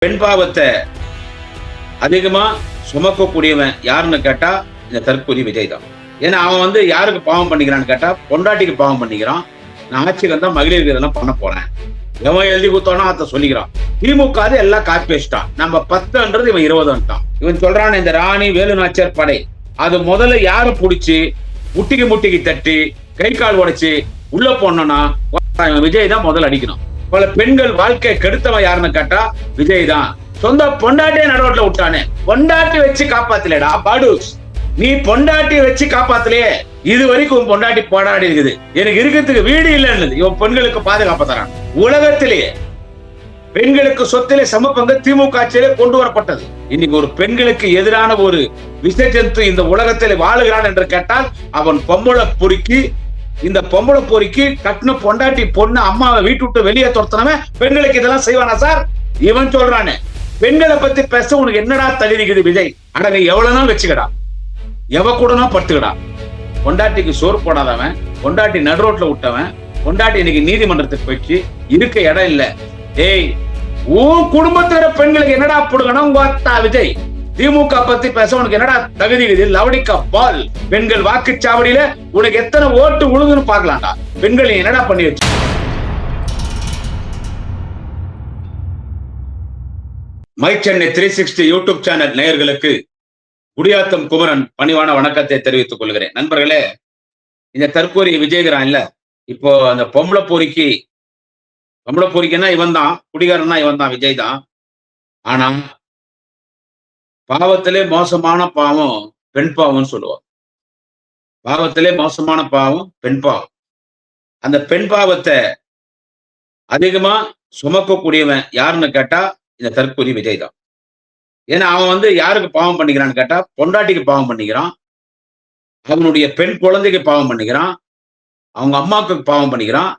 பெண் பாவத்தை அதிகமா சுமக்கக்கூடியவன் யாருன்னு கேட்டா இந்த தற்கொலை விஜய் தான். ஏன்னா அவன் யாருக்கு பாவம் பண்ணிக்கிறான்னு கேட்டா பொண்டாட்டிக்கு பாவம் பண்ணிக்கிறான். நான் ஆட்சிக்கு வந்தா மகளிருக்கு இதெல்லாம் பண்ண போறேன். எவன் எழுதி கொடுத்தானோ அதை சொல்லிக்கிறான். திமுக எல்லாம் காப்பி வச்சிட்டான். நம்ம 10ன்றது இவன் 20 இவன் சொல்றான். இந்த ராணி வேலு நாச்சியார் படை அது முதல்ல யாரு புடிச்சு முட்டிக்கு தட்டி கை கால் உடைச்சு உள்ள போனோம்னா விஜய் தான் முதல்ல அடிக்கணும். பல பெண்கள் வாழ்க்கை கெடுத்தவன் யாருன்னு கேட்டா விஜய் தான். சொந்த பொண்டாட்டியே நடுவோட்ல விட்டானே. பொண்டாட்டி வச்சு காப்பாத்தலடா பாடுஸ். நீ பொண்டாட்டி வச்சு காப்பாத்தலையே. இது வரைக்கும் உன் பொண்டாட்டி போராடி இருக்குது. எனக்கு இருக்கிறதுக்கு வீடு இல்லைன்னு இவன் பெண்களுக்கு பாதுகாப்பு தரான். உலகத்திலேயே பெண்களுக்கு சொத்திலே சமபங்கு திமுக ஆட்சியிலே கொண்டு வரப்பட்டது. இன்னைக்கு ஒரு பெண்களுக்கு எதிரான ஒரு விசஜந்து இந்த உலகத்தில் வாழுகிறான் என்று கேட்டால் அவன் பொம்பளை பொறுக்கி. இந்த பொம்பளை பொறுக்கி கட்டின பொண்டாட்டி பொண்ணு அம்மாவை வீட்டு விட்டு வெளியே துரத்தினவன் பெண்களுக்கு இதெல்லாம் செய்வானா சார்? இவன் சொல்றானே பெண்களை பத்தி பேச உனக்கு என்னடா தகுதிக்குது விஜய்? ஆனா நீ எவ்வளவுதான் வச்சுக்கடா, எவ கூடனா படுத்துக்கடா. பொண்டாட்டிக்கு சோறு போடாதவன், பொண்டாட்டி நடுரோட்ல விட்டவன், பொண்டாட்டி இன்னைக்கு நீதிமன்றத்துக்கு போயிடுச்சு, இருக்க இடம் இல்ல. ஏய் உன் குடும்பத்தோட பெண்களுக்கு என்னடா போடுகணும் உங்க அத்தா விஜய்? திமுக பத்தி பேச உனக்கு என்னடா தகுதி இருக்குது? லவடிக்கா பால். பெண்கள் வாக்குச்சாவடியில உனக்கு எத்தனை ஓட்டு உழுதுன்னு பாக்கலாம்டா. பெண்கள் என்னடா பண்ணி வச்சு? மை சென்னை 360 யூடியூப் சேனல் நேயர்களுக்கு குடியாத்தம் குமரன் பணிவான வணக்கத்தை தெரிவித்துக் கொள்கிறேன். நண்பர்களே, இந்த தற்கொலை விஜயகிறான் இல்ல, இப்போ அந்த பொம்பளை பொறிக்குன்னா இவன் தான், குடிகாரன்னா இவன் தான், விஜய் தான். ஆனா பாவத்திலே மோசமான பாவம் பெண் பாவம்னு சொல்லுவான். பாவத்திலே மோசமான பாவம் பெண் பாவம். அந்த பெண் பாவத்தை அதிகமா சுமக்கக்கூடியவன் யாருன்னு கேட்டா இந்த தற்கொலை விஜய் தான். ஏன்னா அவன் யாருக்கு பாவம் பண்ணிக்கிறான்னு கேட்டா பொண்டாட்டிக்கு பாவம் பண்ணிக்கிறான். அவனுடைய பெண் குழந்தைக்கு பாவம் பண்ணிக்கிறான். அவங்க அம்மாவுக்கு பாவம் பண்ணிக்கிறான்.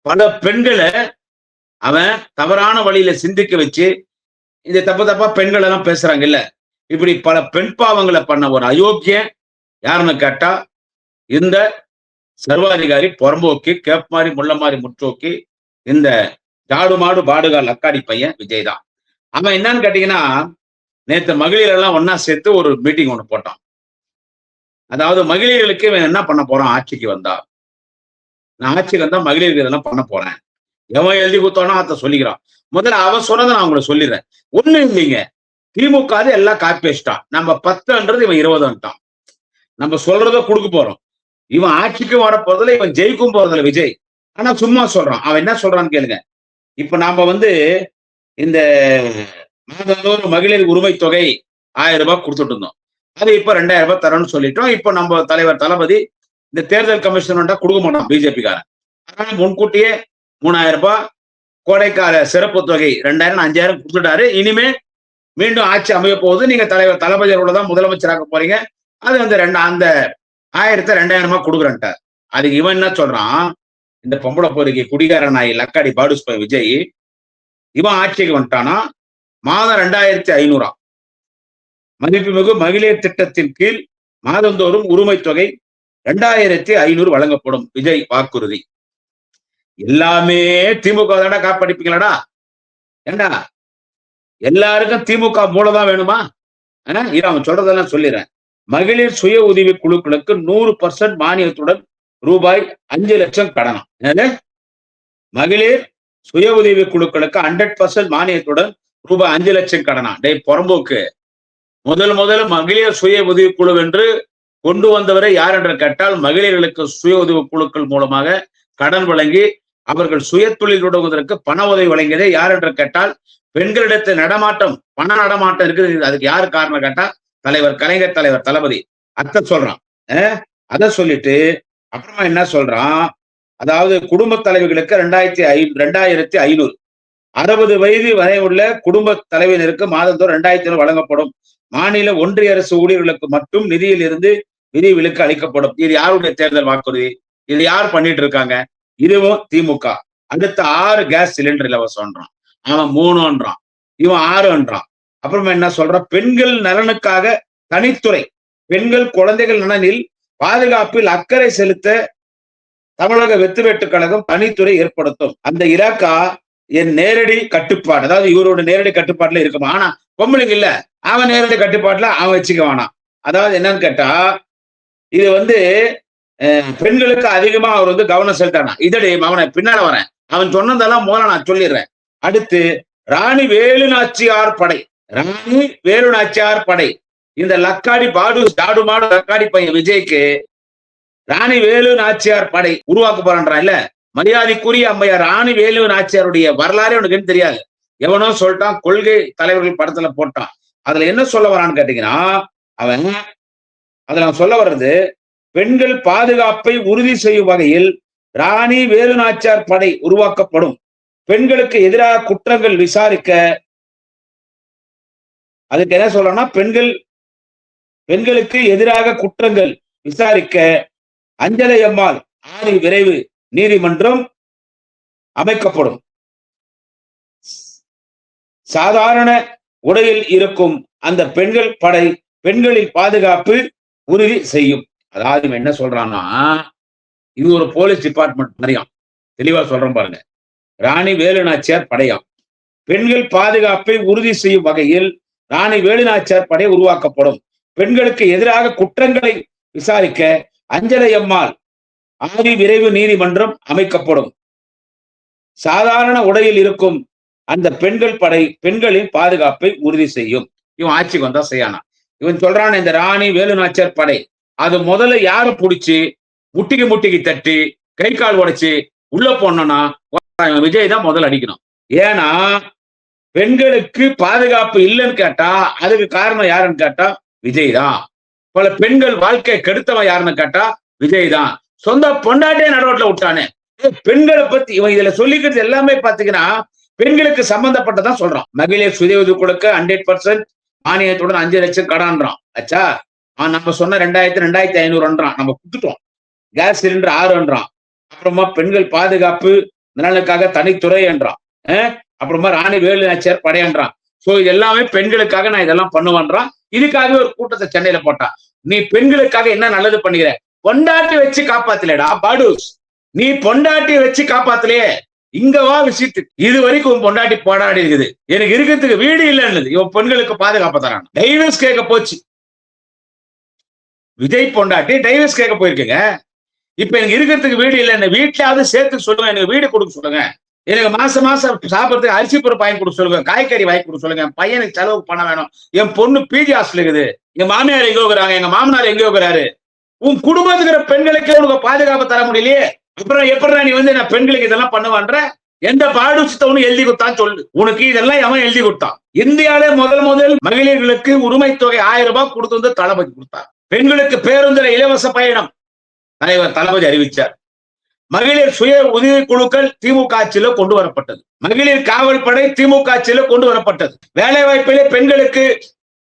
பல பெண்களை அவன் தவறான வழியில சிந்திக்க வச்சு இந்த தப்பா பெண்கள் எல்லாம் பேசுறாங்க இல்ல, இப்படி பல பெண் பாவங்களை பண்ண ஒரு அயோக்கியன் யாருன்னு கேட்டா இந்த சர்வாதிகாரி புறம்போக்கி கேப் மாதிரி முள்ள மாதிரி முற்றோக்கி இந்த ஜாடு மாடு பாடுகால் அக்காடி பையன் விஜய் தான். அவன் என்னன்னு கேட்டீங்கன்னா, நேற்று மகளிர் எல்லாம் ஒன்னா சேர்த்து ஒரு மீட்டிங் ஒண்ணு போட்டான். அதாவது மகளிர்களுக்கு இவன் என்ன பண்ண போறான்? ஆட்சிக்கு வந்தா நான் ஆட்சிக்கு வந்தா மகளிருக்கு இதெல்லாம் பண்ண போறேன். எவன் எழுதி கொடுத்தானோ அதை சொல்லிக்கிறான். முதல்ல அவன் சொன்னதை நான் உங்களுக்கு சொல்லிடுறேன். ஒண்ணு இல்லைங்க, திமுக எல்லாம் காப்பி வச்சிட்டான். நம்ம 10ன்றது இவன் 20 நம்ம சொல்றத கொடுக்க போறோம். இவன் ஆட்சிக்கும் வர போறதில்ல, இவன் ஜெயிக்கும் போறதில்ல விஜய். ஆனா சும்மா சொல்றான். அவன் என்ன சொல்றான்னு கேளுங்க. இப்ப நாம இந்த மாதந்தோறும் மகளிர் உரிமை தொகை 1000 ரூபாய் கொடுத்துட்டு இருந்தோம். அது இப்ப 2000 ரூபாய் தரோம்னு சொல்லிட்டோம். இப்ப நம்ம தலைவர் தளபதி இந்த தேர்தல் கமிஷன் கொடுக்க மாட்டான் பிஜேபிக்காரன். அதனால முன்கூட்டியே 3000 ரூபாய் கோடைக்கால சிறப்பு தொகை 2000 5000 கொடுத்துட்டாரு. இனிமே மீண்டும் ஆட்சி அமைய போகுது. நீங்க தலைவர் தளபதியோட தான் முதலமைச்சராக போறீங்க. அது அந்த 1000 2000 கொடுக்குறேன்ட்டார். அதுக்கு இவன் என்ன சொல்றான்? இந்த பொம்பளை பொறுக்கி குடிகார நாய் லக்காடி பாடுஸ் விஜய் இவன் ஆட்சிக்கு வந்துட்டானா மாதம் 2500 மதிப்புமிகு மகளிர் திட்டத்தின் கீழ் மாதந்தோறும் உரிமை தொகை 2500 வழங்கப்படும். விஜய் வாக்குறுதி. எல்லாமே திமுக தானே காப்படிப்பீங்களாடா? ஏண்டா எல்லாருக்கும் திமுக மூலதான் வேணுமா? அவன் சொல்றதெல்லாம் சொல்லிடுறேன். மகளிர் சுய உதவி குழுக்களுக்கு 100% மானியத்துடன் ரூபாய் 5 லட்சம் கடனம். மகளிர் சுய உதவி குழுக்களுக்கு 100% மானியத்துடன் ரூபாய் 5 லட்சம் கடனா? டேய் புறம்போக்கு, முதல்ல மகளிர் சுய உதவி குழு என்று கொண்டு வந்தவரை யார் என்று கேட்டால் மகளிர்களுக்கு சுய உதவி குழுக்கள் மூலமாக கடன் வழங்கி அவர்கள் சுய தொழில் தொடங்குவதற்கு பண உதவி வழங்கியதே யார் என்று கேட்டால் பெண்களிடத்து நடமாட்டம், பண நடமாட்டம் இருக்குது. அதுக்கு யாரு காரணம் கேட்டா தலைவர் கலைஞர், தலைவர் தளபதி. அத்தை சொல்றான். அதை சொல்லிட்டு அப்புறமா என்ன சொல்றான்? அதாவது குடும்ப தலைவிகளுக்கு 2500 60 வயது வரை உள்ள குடும்ப தலைவியினருக்கு மாதந்தோறும் 2500 வழங்கப்படும். மாநில ஒன்றிய அரசு ஊழியர்களுக்கு மட்டும் நிதியில் இருந்து விதி விலக்கு அளிக்கப்படும். இது யாருடைய தேர்தல் வாக்குறுதி? இது யார் பண்ணிட்டு இருக்காங்க? இதுவும் திமுக. அடுத்த 6 கேஸ் சிலிண்டர் இலவசம்ன்றான். அவன் 3ன்றான், இவன் 6ன்றான். அப்புறமா என்ன சொல்றான்? பெண்கள் நலனுக்காக தனித்துறை, பெண்கள் குழந்தைகள் நலனில் பாதுகாப்பில் அக்கறை செலுத்த தமிழக வெத்து வேட்டு கழகம் தனித்துறை ஏற்படுத்தும். அந்த இலாக்கா என் நேரடி கட்டுப்பாடு, அதாவது இவரோட நேரடி கட்டுப்பாட்டுல இருக்குமா. ஆனா பொம்பளைங்க இல்ல, அவன் நேரடி கட்டுப்பாட்டுல அவன் வச்சுக்க வேணாம். அதாவது என்னன்னு கேட்டா, இது வந்து பெண்களுக்கு அதிகமா அவர் வந்து கவனம் செலுத்தானா. இதடி அவனை பின்னால வரேன், அவன் சொன்னதெல்லாம் மூலம் நான் சொல்லிடுறேன். அடுத்து ராணி வேலு நாச்சியார் படை. ராணி வேலு நாச்சியார் படை. இந்த லக்காடி பாடு டாடு மாடு லக்காடி பையன் விஜய்க்கு ராணி வேலு நாச்சியார் படை உருவாக்க போறான்றான் இல்ல. மரியாதைக்குரிய அம்மையார் ராணி வேலு நாச்சியாருடைய வரலாறே உனக்கு தெரியாது. எவனோ சொல்லிட்டான், கொள்கை தலைவர்கள் படத்துல போட்டான். அதுல என்ன சொல்ல வரான்னு கேட்டீங்கன்னா, அவன் அதுல அவன் சொல்ல வர்றது, பெண்கள் பாதுகாப்பை உறுதி செய்யும் வகையில் ராணி வேலு நாச்சியார் படை உருவாக்கப்படும். பெண்களுக்கு எதிராக குற்றங்கள் விசாரிக்க, அதுக்கு என்ன சொல்லணும்னா, பெண்களுக்கு எதிராக குற்றங்கள் விசாரிக்க அஞ்சலை அம்மாள் ஆதி விரைவு நீதிமன்றம் அமைக்கப்படும். சாதாரண உடையில் இருக்கும் அந்த பெண்கள் படை பெண்களின் பாதுகாப்பு உறுதி செய்யும். அதாவது என்ன சொல்றான்னா, இது ஒரு போலீஸ் டிபார்ட்மெண்ட் மாதிரியாம். தெளிவா சொல்றேன் பாருங்க. ராணி வேலு நாச்சியார் படையாம். பெண்கள் பாதுகாப்பை உறுதி செய்யும் வகையில் ராணி வேலு நாச்சியார் படை உருவாக்கப்படும். பெண்களுக்கு எதிராக குற்றங்களை விசாரிக்க அஞ்சலை அம்மாள் ஆதி விரைவு நீதிமன்றம் அமைக்கப்படும். சாதாரண உடையில் இருக்கும் அந்த பெண்கள் படை பெண்களின் பாதுகாப்பை உறுதி செய்யும். இவன் ஆட்சிக்கு வந்தா செய்யானா. இவன் சொல்றான், இந்த ராணி வேலு நாச்சியார் படை அது முதல்ல யார புடிச்சு முட்டிக்கு தட்டி கை கால் உடைச்சு உள்ள போனோம்னா விஜய் தான் முதல்ல அடிக்கணும். ஏன்னா பெண்களுக்கு பாதுகாப்பு இல்லைன்னு கேட்டா அதுக்கு காரணம் யாருன்னு கேட்டா விஜய் தான். பல பெண்கள் வாழ்க்கையை கெடுத்தவன் யாருன்னு கேட்டா விஜய் தான். சொந்த பொண்டாட்டியே நடுரோட்ல விட்டானே. பெண்களை பத்தி இவன் இதுல சொல்லிக்கிறது எல்லாமே பாத்தீங்கன்னா பெண்களுக்கு சம்பந்தப்பட்டதான் சொல்றான். மகளிர் சுய உதவி கொடுக்க 100% மானியத்துடன் 5 லட்சம் கடான்றான். ஆச்சா, நம்ம சொன்ன 2500 நம்ம கொடுத்துட்டோம். கேஸ் சிலிண்டர் 6 அப்புறமா பெண்கள் பாதுகாப்பு நலனுக்காக தனித்துறை என்றான். அப்புறமா ராணி வேலு நாச்சியார் படையன்றான். சோ இது எல்லாமே பெண்களுக்காக நான் இதெல்லாம் பண்ணுவேன்றான். இதுக்காகவே ஒரு கூட்டத்தை சென்னையில போட்டான். நீ பெண்களுக்காக என்ன நல்லது பண்ணுகிற? பொண்டாட்டி வச்சு காப்பாத்தலடா பாடுஸ். நீ பொண்டாட்டியை வச்சு காப்பாத்தலையே. இங்க வா விஷயத்துக்கு. இது வரைக்கும் உன் பொண்டாட்டி போராடி இருக்குது. எனக்கு இருக்கிறதுக்கு வீடு இல்லைன்னு இவன் பெண்களுக்கு பாதுகாப்பு தரான். டைவர்ஸ் கேட்க போச்சு. விஜய் பொண்டாட்டி டைவர்ஸ் கேட்க போயிருக்கீங்க. இப்ப எனக்கு இருக்கிறதுக்கு வீடு இல்லைன்னு வீட்டுலாவது சேர்த்து சொல்லுங்க. எனக்கு வீடு கொடுக்க சொல்லுங்க. எனக்கு மாசம் சாப்பிடறதுக்கு அரிசி பொருள் வாங்கி கொடுக்க சொல்லுங்க. காய்கறி வாங்கி கொடுக்க சொல்லுங்க. என் பையனுக்கு செலவுக்கு பணம் வேணும். என் பொண்ணு பிஜி ஹாஸ்டல் இருக்குது. என் மாமியார் எங்க இருக்கிறாங்க, எங்க மாமனார் எங்க இருக்கிறாரு. உன் குடும்பத்துக்கு பெண்களுக்கே உனக்கு பாதுகாப்பு தர முடியலையே. அப்புறம் எப்படி நீ வந்து நான் பெண்களுக்கு இதெல்லாம் பண்ணுவான்ற? எந்த பாடுத்தவனு எழுதி கொடுத்தான் சொல்லு. உனக்கு இதெல்லாம் எவன் எழுதி கொடுத்தான்? இந்தியாவிலே முதல் மகளிர்களுக்கு உரிமை தொகை 1000 ரூபாய் கொடுத்து வந்து தளபதி கொடுத்தார். பெண்களுக்கு பேருந்துல இலவச பயணம் தலைவர் தளபதி அறிவிச்சார். மகளிர் சுய உதவி குழுக்கள் திமுக ஆட்சியில கொண்டு வரப்பட்டது. மகளிர் காவல் படை திமுக ஆட்சியில கொண்டு வரப்பட்டது. வேலை வாய்ப்பிலே பெண்களுக்கு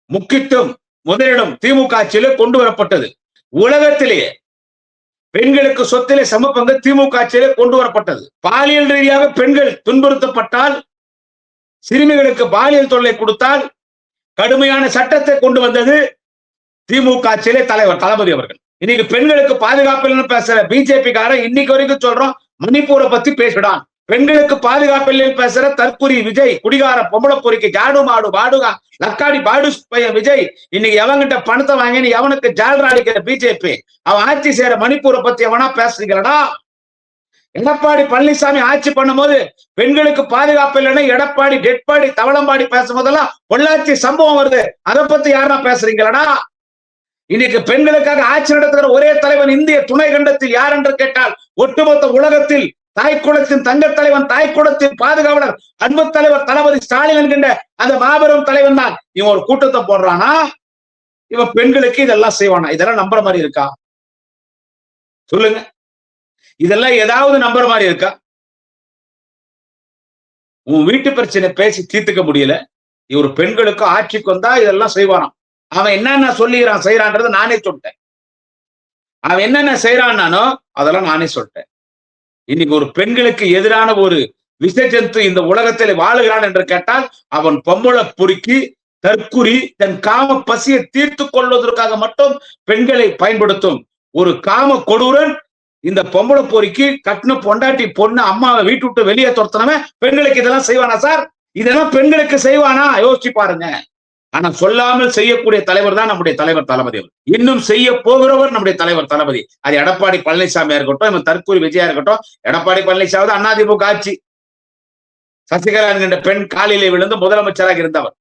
முக்கியத்துவம் முதலிடம் திமுக ஆட்சியில கொண்டு வரப்பட்டது. உலகத்திலேயே பெண்களுக்கு சொத்திலே சமபங்கு திமுக ஆட்சியிலே கொண்டு வரப்பட்டது. பாலியல் ரீதியாக பெண்கள் துன்புறுத்தப்பட்டால், சிறுமிகளுக்கு பாலியல் தொல்லை கொடுத்தால் கடுமையான சட்டத்தை கொண்டு வந்தது திமுக ஆட்சியிலே தலைவர் தளபதி அவர்கள். இன்னைக்கு பெண்களுக்கு பாதுகாப்பு இல்லைன்னு பேசுற பிஜேபி காரன் இன்னைக்கு வரைக்கும் சொல்றோம் மணிப்பூரை பத்தி பேசிடான். பெண்களுக்கு பாதுகாப்பு இல்லைன்னு பேசுற தற்குறி விஜய், குடிகார பொம்பளை பொறிக்கு ஜாடு மாடு பாடுகா லக்காடி பாடு பையன் விஜய் இன்னைக்கு எவங்கிட்ட பணத்தை வாங்கி எவனுக்கு ஜால்ரா அடிக்கிற பிஜேபி அவன் ஆட்சி செய்யற மணிப்பூரை பத்தி எவனா பேசுறீங்களா? எடப்பாடி பழனிசாமி ஆட்சி பண்ணும் போது பெண்களுக்கு பாதுகாப்பு இல்லைன்னா எடப்பாடி டெட்பாடி தவளம்பாடி பேசும் போதெல்லாம் பொள்ளாச்சி சம்பவம் வருது. அதை பத்தி யாரா பேசுறீங்களா? இன்னைக்கு பெண்களுக்காக ஆட்சி நடத்துகிற ஒரே தலைவன் இந்திய துணை கண்டத்தில் யார் என்று கேட்டால் ஒட்டுமொத்த உலகத்தில் தாய்க்குளத்தின் தங்க தலைவன், தாய்க்குளத்தின் பாதுகாவலர், அன்பு தலைவர் தளபதி ஸ்டாலின் என்கின்ற அந்த மாபெரும் தலைவன் தான். இவன் ஒரு கூட்டத்தை போடுறானா? இவன் பெண்களுக்கு இதெல்லாம் செய்வானா? இதெல்லாம் நம்புற மாதிரி இருக்கா? சொல்லுங்க. இதெல்லாம் ஏதாவது நம்புற மாதிரி இருக்கா? உன் வீட்டு பிரச்சனை பேசி தீர்த்துக்க முடியல, இவர் பெண்களுக்கு ஆட்சிக்கு வந்தா இதெல்லாம் செய்வானாம். அவன் என்னென்ன சொல்லிக்கிறான் செய்யறான்றத நானே சொல்லிட்டேன். அவன் என்னென்ன செய்யறான்னானோ அதெல்லாம் நானே சொல்லிட்டேன். இன்னைக்கு ஒரு பெண்களுக்கு எதிரான ஒரு விசஜந்து இந்த உலகத்தில் வாழுகிறான் என்று கேட்டால் அவன் பொம்பளை பொறுக்கி தற்குறி தன் காம பசியை தீர்த்து கொள்வதற்காக மட்டும் பெண்களை பயன்படுத்தும் ஒரு காம கொடூரன் இந்த பொம்பளை பொறிக்கு கட்டின பொண்டாட்டி பொண்ணு அம்மாவை வீட்டு விட்டு வெளியே துரத்தினவன் பெண்களுக்கு இதெல்லாம் செய்வானா சார்? இதெல்லாம் பெண்களுக்கு செய்வானா? யோசிச்சு பாருங்க. ஆனா சொல்லாமல் செய்யக்கூடிய தலைவர் தான் நம்முடைய தலைவர் தளபதி. இன்னும் செய்ய போகிறவர் நம்முடைய தலைவர் தளபதி. அது எடப்பாடி பழனிசாமியா இருக்கட்டும், இவன் தற்கூரி விஜயா இருக்கட்டும். எடப்பாடி பழனிசாமி தான் அதிமுக ஆட்சி. சசிகலா என்கின்ற பெண் காலிலே விழுந்து முதலமைச்சராக இருந்தவர்.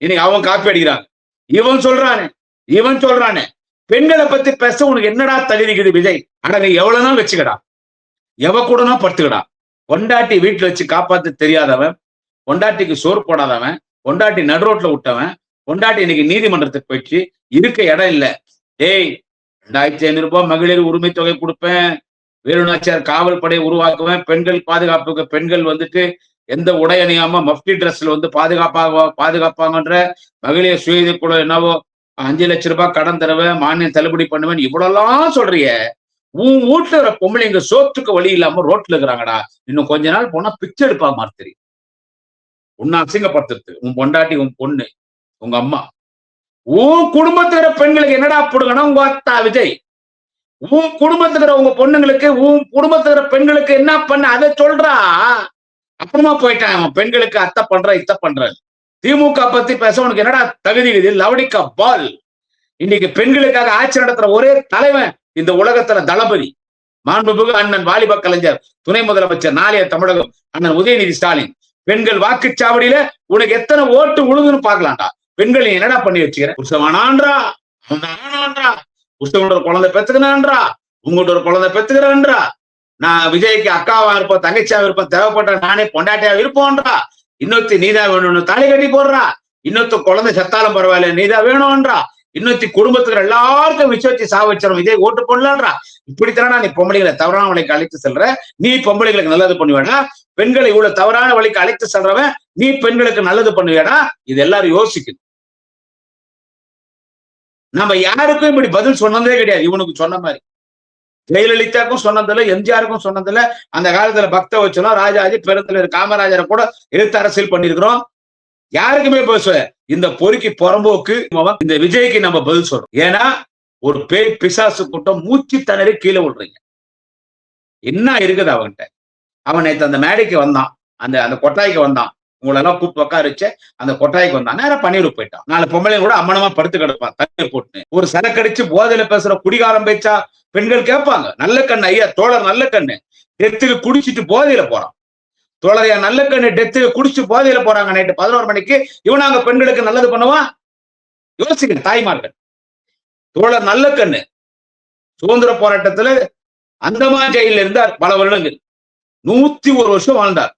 இன்னைக்கு அவன் காப்பி அடிக்கிறாங்க. இவன் சொல்றானே பெண்களை பத்தி பேச உனக்கு என்னடா தகுதிக்குது விஜய்? ஆனா நீ எவ்வளவுனா வச்சுக்கடா, எவ கூடனா படுத்துக்கடா. பொண்டாட்டி வீட்டுல வச்சு காப்பாத்து தெரியாதவன், பொண்டாட்டிக்கு சோறு போடாதவன், பொண்டாட்டி நடுரோட்ல விட்டவன், பொண்டாட்டி இன்னைக்கு நீதிமன்றத்துக்கு போயிடுச்சு, இருக்க இடம் இல்ல. ஏய் 2500 ரூபாய் மகளிர் உரிமை தொகை கொடுப்பேன், வேலுநாச்சியார் காவல் படை உருவாக்குவேன், பெண்கள் பாதுகாப்புக்கு பெண்கள் வந்துட்டு எந்த உடை அணியாம மஃப்டி ட்ரெஸ்ல வந்து பாதுகாப்பாங்கன்ற மகளிர் சுய கூட என்னவோ 5 லட்சம் ரூபாய் கடன் தருவேன், மானியம் தள்ளுபடி பண்ணுவேன், இவ்வளவுலாம் சொல்றிய. உன் வீட்டுல இருக்கிற பொம்பளைங்க சோத்துக்கு வழி இல்லாம ரோட்ல இருக்கிறாங்கடா. இன்னும் கொஞ்ச நாள் போனா பிச்சை எடுப்பா மாதிரி தெரியும். உன்னை அசிங்கப்படுத்துறது உன் பொண்டாட்டி, உன் பொண்ணு, உங்க அம்மா. உன் குடும்பத்துக்கிற பெண்களுக்கு என்னடா போடுங்கன்னா உங்க அத்தா விஜய். உன் குடும்பத்துக்கிற உங்க பொண்ணுங்களுக்கு, உன் குடும்பத்துக்கிற பெண்களுக்கு என்ன பண்ண அதை சொல்றா. அப்புறமா போயிட்டான் அவன் பெண்களுக்கு அத்தை பண்ற இத்த பண்ற. திமுக பத்தி பேச உனக்கு என்னடா தகுதி? லவடிக்கா பால். இன்னைக்கு பெண்களுக்காக ஆட்சி நடத்துற ஒரே தலைவன் இந்த உலகத்துல தளபதி. மாண்புமிகு அண்ணன் வாலிப கலைஞர், துணை முதலமைச்சர், நாளைய தமிழகம் அண்ணன் உதயநிதி ஸ்டாலின். பெண்கள் வாக்குச்சாவடியில உனக்கு எத்தனை ஓட்டு உழுதுன்னு பாக்கலாம்டா. பெண்கள் என்னடா பண்ணி வச்சுக்கிற? புருஷமானான்றா, புருஷன் ஒரு குழந்தை பெத்துக்கிறான்றா, உங்கள்கிட்ட ஒரு குழந்தை பெத்துக்கிறான்றா. நான் விஜய்க்கு அக்காவா இருப்போம், தங்கச்சியா இருப்போம், தேவைப்பட்ட நானே பொண்டாட்டியா இருப்போன்றா. இன்னொத்தி நீதான் வேணும்னு தாலி கட்டி போடுறா. இன்னொத்து குழந்தை செத்தாலும் பரவாயில்ல நீதான் வேணும்ன்றா. இன்னொத்தி குடும்பத்துக்கு எல்லாருக்கும் விசேஷி சாவச்சிடும் விஜய் ஓட்டு போடலான்றா. இப்படித்தானா நீ பொம்பளைகளை தவறான வழிக்கு அழைத்து செல்ற? நீ பொம்பளைகளுக்கு நல்லது பண்ணுவேடா? பெண்களை இவ்வளவு தவறான வழிக்கு அழைத்து செல்றவன் நீ பெண்களுக்கு நல்லது பண்ணுவேடா? இது எல்லாரும் யோசிக்கணும். நம்ம யாருக்கும் இப்படி பதில் சொன்னதே கிடையாது. இவனுக்கு சொன்ன மாதிரி ஜெயலலிதாவுக்கும் சொன்னதில்லை, எம்ஜிஆருக்கும் சொன்னதில்லை. அந்த காலத்துல பக்த வச்சனும் ராஜாஜி பெருந்தலைவர் காமராஜரை கூட எதிர்த்து அரசியல் பண்ணிருக்கிறோம். யாருக்குமே பேச இந்த பொறுக்கி புறம்போக்கு இந்த விஜய்க்கு நம்ம பதில் சொல்றோம். ஏன்னா ஒரு பேய் பிசாசு கூட்டம் மூச்சு திணறி கீழே விடுறீங்க. என்ன இருக்குது அவன்கிட்ட? அவன் நேற்று அந்த மேடைக்கு வந்தான், அந்த கொட்டாய்க்கு வந்தான். உங்களெல்லாம் கூப்பிட்டு உட்காரிச்சு அந்த கொட்டாய்க்கு வந்தான். நேரம் பன்னீர் போயிட்டான். 4 பொம்பளையும் கூட அம்மனமா படுத்து கிடப்பான் தண்ணீர் போட்டு. ஒரு சரக்கடிச்சு போதையில பேசுற குடிகாரம் பேச்சா பெண்கள் கேட்பாங்க. நல்ல கண்ணு ஐயா தோழர் நல்ல கண்ணு டெத்துக்கு குடிச்சிட்டு போதையில போறான். தோழரையா நல்ல கண்ணு டெத்துக்கு குடிச்சு போதையில போறாங்க. நைட்டு 11 மணிக்கு இவனாங்க பெண்களுக்கு நல்லது பண்ணுவான்? யோசிக்க தாய்மார்கள். தோழர் நல்ல கண்ணு சுதந்திர போராட்டத்துல அந்தமான் ஜெயில இருந்தார் பல வருடங்கள். 101 வருஷம் வாழ்ந்தார்.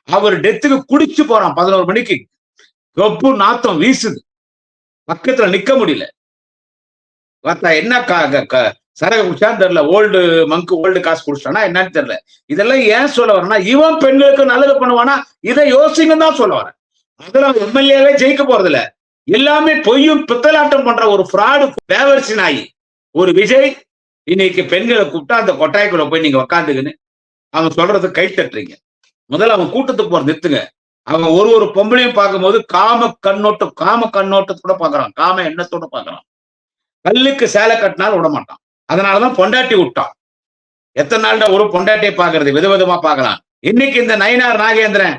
அவர் டெத்துக்கு குடிச்சு போறான் 11 மணிக்கு. கொப்பு நாத்தம் வீசுது, பக்கத்துல நிக்க முடியல. என்ன சரக குடிச்சான்னு தெரியல, ஓல்டு மங்கு ஓல்டு காசு குடிச்சானா என்னன்னு தெரியல. இதெல்லாம் ஏன் சொல்ல வரேன்னா, இவன் பெண்களுக்கு நல்லது பண்ணுவானா இதை யோசிங்கன்னு தான் சொல்ல வரேன். அதெல்லாம் எம்எல்ஏவே ஜெயிக்க போறது இல்ல. எல்லாமே பொய்யும் பித்தலாட்டம் பண்ற ஒரு ஃப்ராடு பேவர்சி நாயி ஒரு விஜய். இன்னைக்கு பெண்களை கூப்பிட்டா அந்த கொட்டாய்க்குள்ள போய் நீங்க உக்காந்துக்குன்னு அவன் சொல்றது கை தட்டுறீங்க. முதல்ல அவன் கூட்டத்துக்கு போற நிறுத்துங்க. அவன் ஒரு பொம்பளையும் பார்க்கும்போது காம கண்ணோட்டத்தோட பாக்குறான், காம எண்ணத்தோட பாக்குறான். கல்லுக்கு சேலை கட்டினாலும் விட மாட்டான். அதனாலதான் பொண்டாட்டி விட்டான். எத்தனை நாள்டா ஒரு பொண்டாட்டியை பாக்குறது? விதவிதமா பாக்கலாம். இன்னைக்கு இந்த நயினார் நாகேந்திரன்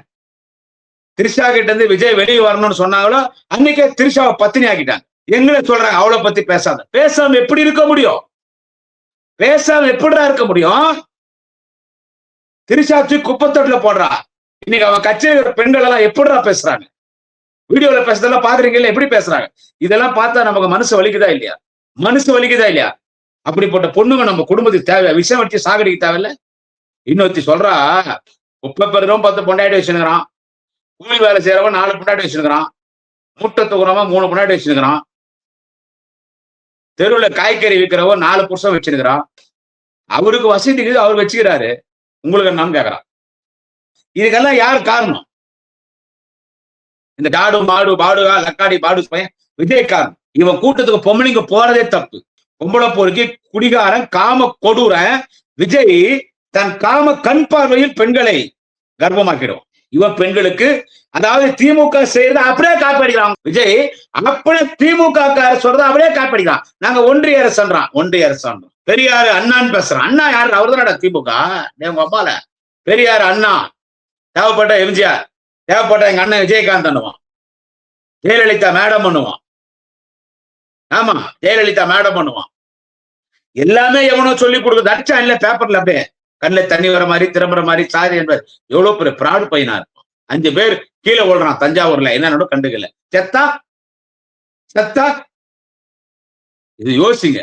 திரிஷா கிட்ட இருந்து விஜய் வெளியே வரணும்னு சொன்னாங்களோ அன்னைக்கே திரிஷாவை பத்தினி ஆக்கிட்டாங்க. எங்களை சொல்றாங்க அவளை பத்தி பேசாத. பேசாம எப்படி இருக்க முடியும்? பேசாம எப்படிடா இருக்க முடியும்? திரிஷாச்சு குப்பத்தொட்டில போடுறா. இன்னைக்கு அவன் கட்சியில் பெண்கள் எல்லாம் எப்படிடா பேசுறாங்க? வீடியோல பேசுறதெல்லாம் பாக்குறீங்கல்ல, எப்படி பேசுறாங்க? இதெல்லாம் பார்த்தா நமக்கு மனசு வலிக்குதா இல்லையா? அப்படிப்பட்ட பொண்ணுங்க நம்ம குடும்பத்துக்கு தேவை. விஷம் வச்சு சாகடிக்க தேவையில்ல. இன்னொருத்தி சொல்றா, குப்பை பெருதும் 10 பொண்டாட்டி வச்சுக்கிறான், கூலி வேலை செய்யறவன் 4 பொண்டாட்டி வச்சுக்கிறான், மூட்டை தூக்குறவன் 3 பொண்டாட்டி வச்சுக்கிறான், தெருவுல காய்கறி விற்கிறவன் 4 புருஷன் வச்சிருக்கிறான். அவருக்கு வசதிக்கு அவர் வச்சுக்கிறாரு, உங்களுக்கு என்னன்னு கேக்குறான். இதுக்கெல்லாம் யார் காரணம்? இந்த டாடு மாடு பாடுகா லக்காடி பாடு பையன் விஜய் காரணம். இவன் கூட்டத்துக்கு பொம்பளைங்க போறதே தப்பு. பொம்பளை போருக்கு குடிகாரன் காம கொடூர விஜய் தன் காம கண் பார்வையில் பெண்களை கர்ப்பமாக்கிடும். இவன் பெண்களுக்கு, அதாவது திமுக செய்யறத அப்படியே காப்படிக்கிறான் விஜய். அப்படியே திமுக சொல்றத அப்படியே காப்படிக்கிறான். நாங்க ஒன்றிய அரசுன்றான். பெரியாரு அண்ணான்னு பேசுறான். அண்ணா யாரு? அவர் தானடா திமுக. உங்க அம்மால பெரியார் அண்ணா, தேவைப்பட்ட எம்ஜிஆர், தேவைப்பட்ட எங்க அண்ணன் விஜயகாந்த் பண்ணுவான், ஜெயலலிதா மேடம் பண்ணுவான். ஆமா, ஜெயலலிதா மேடம் பண்ணுவான். எல்லாமே எவனோ சொல்லி கொடுக்குது. அடிச்சா இல்ல பேப்பர்ல அப்படியே கண்ணில் தண்ணி வர மாதிரி திரும்புற மாதிரி சாரி என்பது எவ்வளவு பெரிய பிராடு பையனா இருக்கும். 5 பேர் கீழே ஓடுறான் தஞ்சாவூர்ல, என்னோட கண்டுக்கல. செத்தா செத்தா இது யோசிங்க.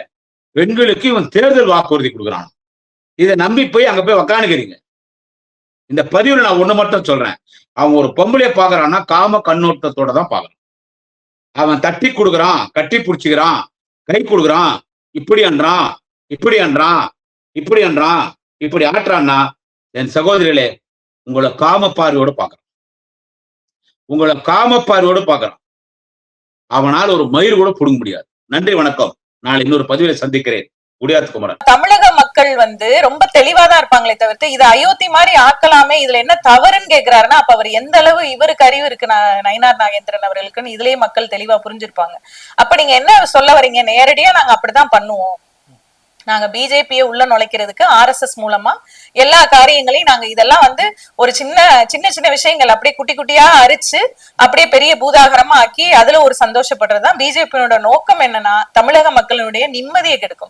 பெண்களுக்கு இவன் தேர்தல் வாக்குறுதி கொடுக்குறான். இதை நம்பி போய் அங்க போய் உக்காந்துக்கிறீங்க. இந்த பதிவுல நான் ஒண்ணு மட்டும் சொல்றேன். அவன் ஒரு பொம்பளைய பாக்குறான்னா காம கண்ணோட்டத்தோட தான் பாக்குறான். அவன் தட்டி கொடுக்குறான், கட்டி பிடிச்சுக்கிறான், கை கொடுக்குறான், இப்படி அன்றான், இப்படி அன்றான், இப்படி அன்றான், இப்படி ஆற்றான்னா, என் சகோதரிகளே, உங்களை காம பார்வையோடு பாக்குறான். உங்களை காம பார்வையோடு பாக்குறான். அவனால் ஒரு மயிர் கூட புடுங்க முடியாது. நன்றி, வணக்கம். நாளை இன்னொரு பதிவில சந்திக்கிறேன். குடியாத்த குமரன். தமிழக மக்கள் ரொம்ப தெளிவாதான் இருப்பாங்களே தவிர்த்து இதை அயோத்தி மாதிரி ஆக்கலாமே, இதுல என்ன தவறுன்னு கேக்குறாருன்னா, அப்ப அவர் எந்த அளவு இவருக்கு அறிவு இருக்கு நயினார் நாகேந்திரன் அவர்களுக்குன்னு இதுலயே மக்கள் தெளிவா புரிஞ்சிருப்பாங்க. அப்ப நீங்க என்ன சொல்ல வரீங்க? நேரடியா நாங்க அப்படிதான் பண்ணுவோம், நாங்க பிஜேபியை உள்ள நுழைக்கிறதுக்கு RSS மூலமா எல்லா காரியங்களையும் நாங்க இதெல்லாம் ஒரு சின்ன சின்ன சின்ன விஷயங்கள் அப்படியே குட்டி குட்டியா அரிச்சு அப்படியே பெரிய பூதாகரமா ஆக்கி அதுல ஒரு சந்தோஷப்படுறதுதான் பிஜேபியோட நோக்கம். என்னன்னா தமிழக மக்களுடைய நிம்மதியை கெடுக்கும்.